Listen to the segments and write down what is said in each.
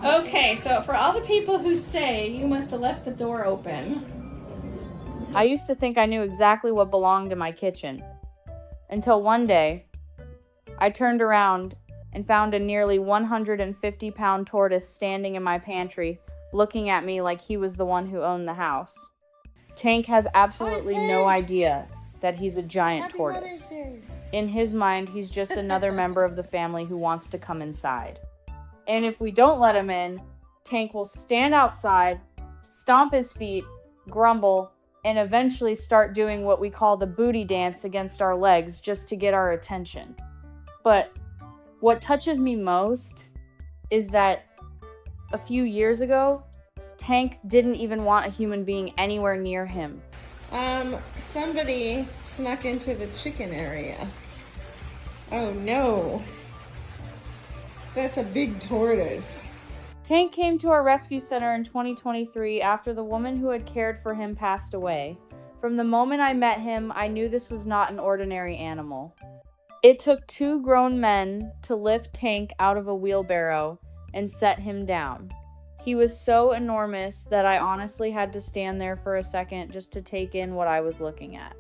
Okay, so for all the people who say you must have left the door open. I used to think I knew exactly what belonged in my kitchen. Until one day, I turned around and found a nearly 150-pound tortoise standing in my pantry, looking at me like he was the one who owned the house. Tank has absolutely no idea that he's a giant tortoise. In his mind, he's just another member of the family who wants to come inside. And if we don't let him in, Tank will stand outside, stomp his feet, grumble, and eventually start doing what we call the booty dance against our legs just to get our attention. But what touches me most is that a few years ago, Tank didn't even want a human being anywhere near him. Somebody snuck into the chicken area. Oh no. That's a big tortoise. Tank came to our rescue center in 2023 after the woman who had cared for him passed away. From the moment I met him, I knew this was not an ordinary animal. It took 2 grown men to lift Tank out of a wheelbarrow and set him down. He was so enormous that I honestly had to stand there for a second just to take in what I was looking at.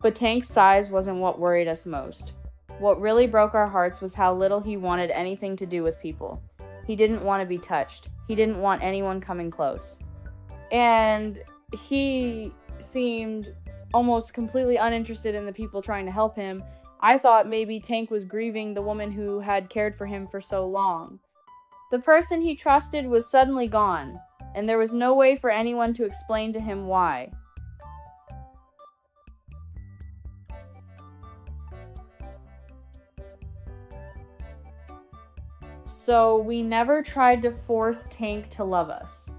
But Tank's size wasn't what worried us most. What really broke our hearts was how little he wanted anything to do with people. He didn't want to be touched. He didn't want anyone coming close. And he seemed almost completely uninterested in the people trying to help him. I thought maybe Tank was grieving the woman who had cared for him for so long. The person he trusted was suddenly gone, and there was no way for anyone to explain to him why. So we never tried to force Tank to love us.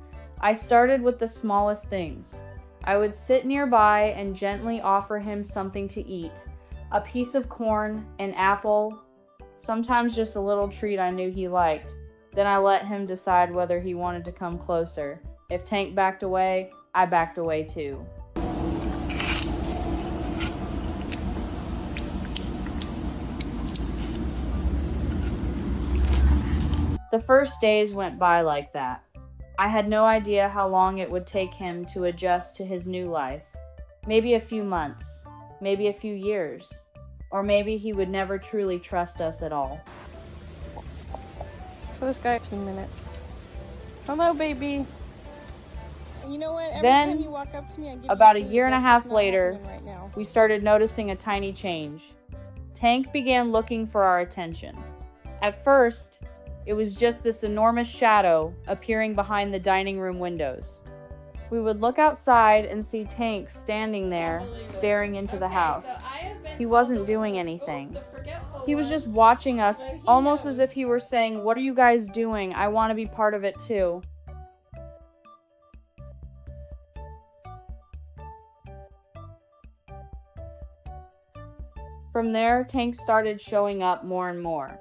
I started with the smallest things. I would sit nearby and gently offer him something to eat. A piece of corn, an apple, sometimes just a little treat I knew he liked. Then I let him decide whether he wanted to come closer. If Tank backed away, I backed away too. The first days went by like that. I had no idea how long it would take him to adjust to his new life. Maybe a few months, maybe a few years, or maybe he would never truly trust us at all. So this guy 15 minutes. Hello, baby. You know what? Every Then, time you walk up to me, I give about a you food. year and a That's half just not later, happening right now. we started noticing a tiny change. Tank began looking for our attention. At first, it was just this enormous shadow appearing behind the dining room windows. We would look outside and see Tank standing there, staring into the house. He wasn't doing anything. He was just watching us, almost as if he were saying, "What are you guys doing? I want to be part of it too." From there, Tank started showing up more and more.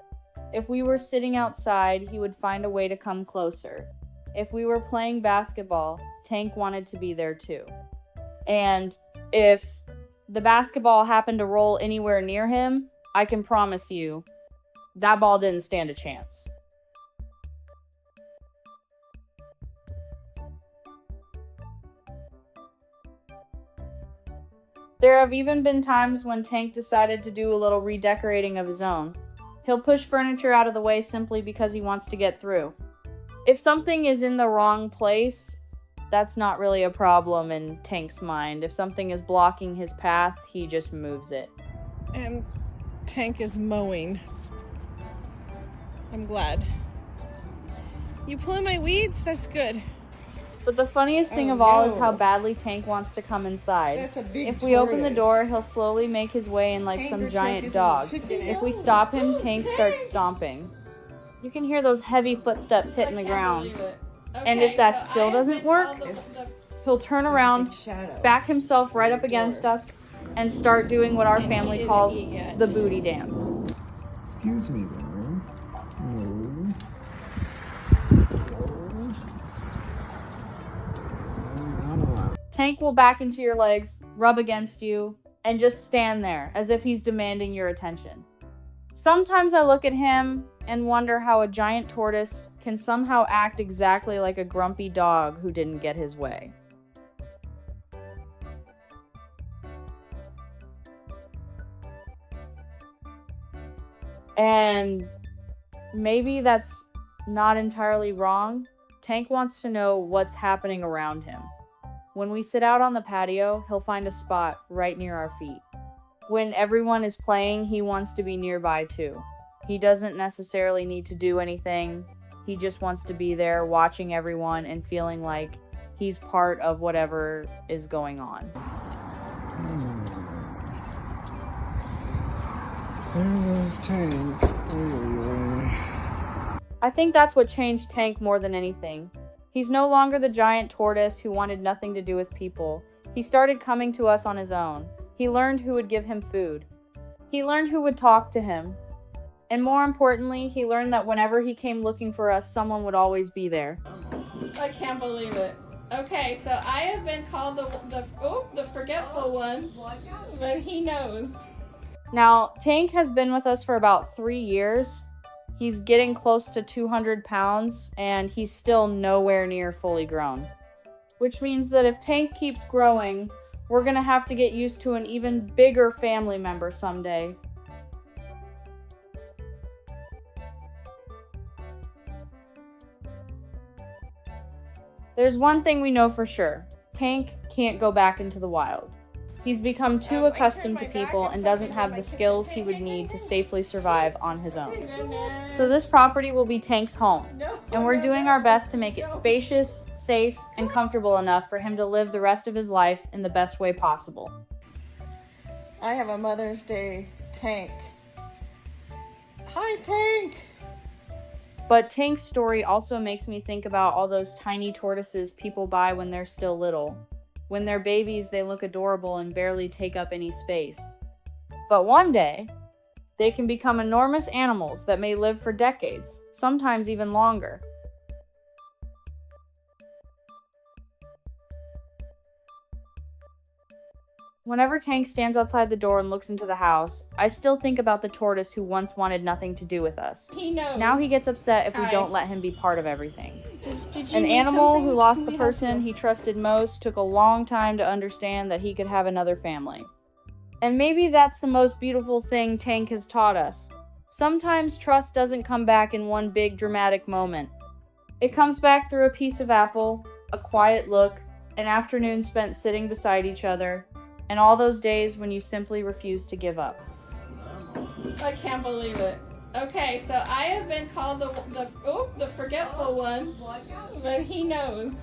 If we were sitting outside, he would find a way to come closer. If we were playing basketball, Tank wanted to be there too. And if the basketball happened to roll anywhere near him, I can promise you, that ball didn't stand a chance. There have even been times when Tank decided to do a little redecorating of his own. He'll push furniture out of the way simply because he wants to get through. If something is in the wrong place, that's not really a problem in Tank's mind. If something is blocking his path, he just moves it. And Tank is mowing. I'm glad. You pulling my weeds? That's good. But the funniest thing of all is how badly Tank wants to come inside. That's a big If we open the tortoise. door, he'll slowly make his way in like Anger some Tank giant is in dog. the chicken If we stop him, Tank starts stomping. You can hear those heavy footsteps hitting the ground. And if that still doesn't work, he'll turn around, back himself right up against us, and start doing what our family calls the booty dance. Excuse me there. No. No. Tank will back into your legs, rub against you, and just stand there as if he's demanding your attention. Sometimes I look at him and wonder how a giant tortoise can somehow act exactly like a grumpy dog who didn't get his way. And maybe that's not entirely wrong. Tank wants to know what's happening around him. When we sit out on the patio, he'll find a spot right near our feet. When everyone is playing, he wants to be nearby too. He doesn't necessarily need to do anything. He just wants to be there watching everyone and feeling like he's part of whatever is going on. There goes Tank. I think that's what changed Tank more than anything. He's no longer the giant tortoise who wanted nothing to do with people. He started coming to us on his own. He learned who would give him food. He learned who would talk to him. And more importantly, he learned that whenever he came looking for us, someone would always be there. I can't believe it. Okay, so I have been called the forgetful one, but he knows. Now, Tank has been with us for about 3 years. He's getting close to 200 pounds, and he's still nowhere near fully grown. Which means that if Tank keeps growing, we're gonna have to get used to an even bigger family member someday. There's one thing we know for sure. Tank can't go back into the wild. He's become too accustomed to people and doesn't have the skills he would need to safely survive on his own. So this property will be Tank's home, and we're doing our best to make it spacious, safe, and comfortable enough for him to live the rest of his life in the best way possible. I have a Mother's Day Tank. Hi, Tank! But Tank's story also makes me think about all those tiny tortoises people buy when they're still little. When they're babies, they look adorable and barely take up any space. But one day, they can become enormous animals that may live for decades, sometimes even longer. Whenever Tank stands outside the door and looks into the house, I still think about the tortoise who once wanted nothing to do with us. He knows. Now he gets upset if we Hi. don't let him be part of everything. Did you An need animal something? who lost Can the we help person you? he trusted most took a long time to understand that he could have another family. And maybe that's the most beautiful thing Tank has taught us. Sometimes trust doesn't come back in one big dramatic moment. It comes back through a piece of apple, a quiet look, an afternoon spent sitting beside each other, and all those days when you simply refuse to give up. I can't believe it. Okay, so I have been called the forgetful one, but he knows.